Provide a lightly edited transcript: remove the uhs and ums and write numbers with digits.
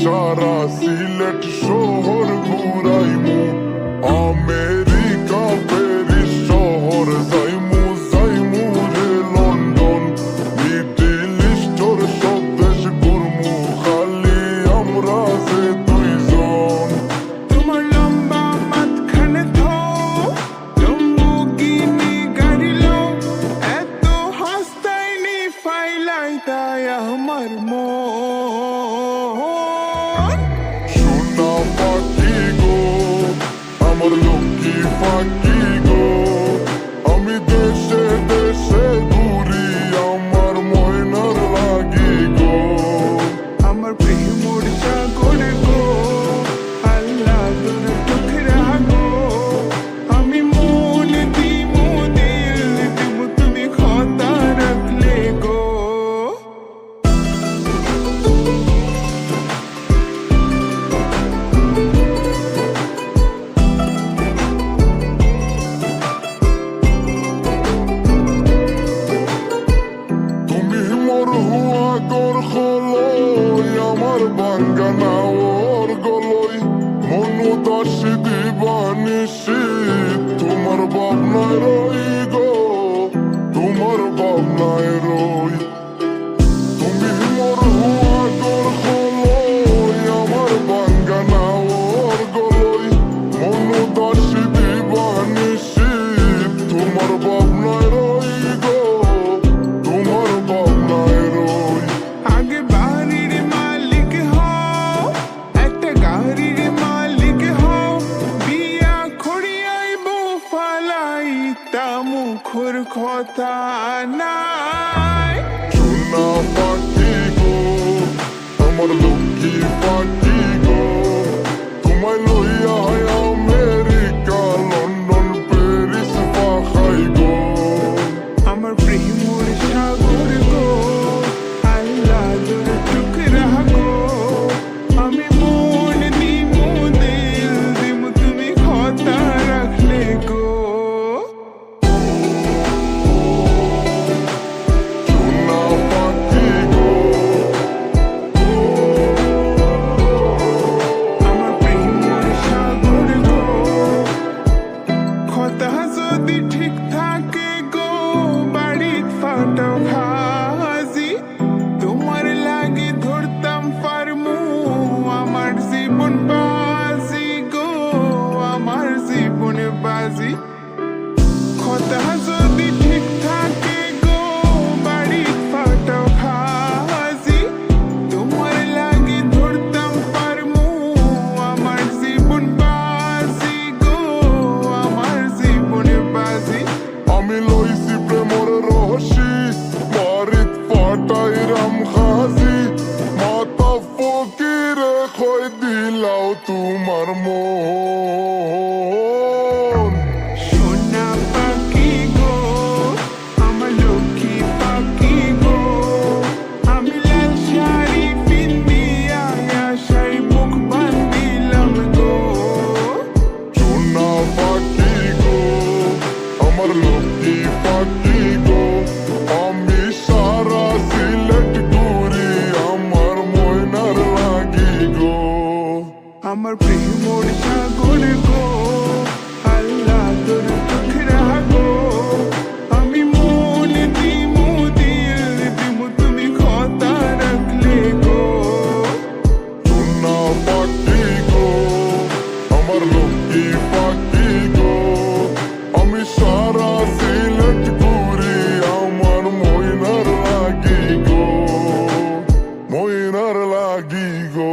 সারা সিলেট শহর ঘুরাইমু, America Paris শহর যাইমু, যাইমু রে লন্ডন, মিডল ইস্টর সব দেশ ঘুরমু, খালি আমরা যে দুইজন। তোমার লম্বা মাঝখানে তো লম্বুগিনি গাড়ি লো, এত হাসতাইনি ফাইলাই তাই আমার মন। সোনা পাখি গো, আমার লক্ষ্মী পাখি গো, আমি দেশে দেশে ঘুরি আমার ময়নার লাগি গো। আমার প্রেমর সাগর গো, আল্লাহ তোর টুকরা গো, আমি মন দিমু দিল দিমু তুমি কথা রাখলে গো। তুমি মোর হুয়া গর খলই, আমার বাঙ্গানা ওর গলই, মনু দাসী দিবানিসি, তোমার ভাবনায় রই গো, তোমার ভাবনায় রই। তুমি মোর হুয়া গর খলই, আমার বাঙ্গানা ওর গলই, মনু দাসী দিবানিসি, তোমার ভাবনায় রই গো, তোমার ভাবনায় রই। আগে বাড়ির মালিক হও, একটা গাড়ির মালিক হও, বিয়া খড়িয়াই বউ ফালাই তা মুখর কথা নাই। সোনা পাখি গো, আমার লক্ষ্মী পাখি গো, তোমায় লইয়া আমেরিকা লন্ডন প্যারিস পাখাই গো। আমার প্রেমর সাগর গো, আল্লাহ তোর টুকরা গো, আমি মন দিমু দিল দিমু তুমি কথা রাখলে গো। সোনা পাখি গো, আমার প্রেমর সাগর গো, কথা যদি ঠিক থাকে গো, বাড়িত ফাটাও হাজি, তোমার লাগে ধরতাম পারমু আমার জীবন বাজি গো, আমার জীবন বাজি। কথা যদি ঠিক থাকে গো, বাড়িত ফাটাও হাজি, তোমার লাগে ধরতাম পারমু আমার জীবন বাজি গো, আমার জীবন বাজি। আমি লইছি প্রেমর রহসি, বাড়িত ফাটাইরাম খাজি, মাতা ফকিরে খই দিলাও তোমার মন। সোনা পাখি গো, আমার লক্ষ্মী পাখি গো, আমি লাল শাড়ি পিন্দিয়া আশায় মুখ বান্ধিলাম গো। সোনা পাখি গো, আমার লক্ষ্মী পাখি গো, আমি সারা সিলেট ঘুরি আমার ময়নার লাগি গো। আমার প্রেমর সাগর গো, আল্লাহ তোর টুকরা গো, আমি মন দিমু দিল দিমু তুমি কথা রাখলে গো। সোনা পাখি গো, আমার লক্ষ্মী পাখি গো, আমি সারা সিলেট ঘুরি আমার ময়নার লাগি গো, ময়নার লাগি গো।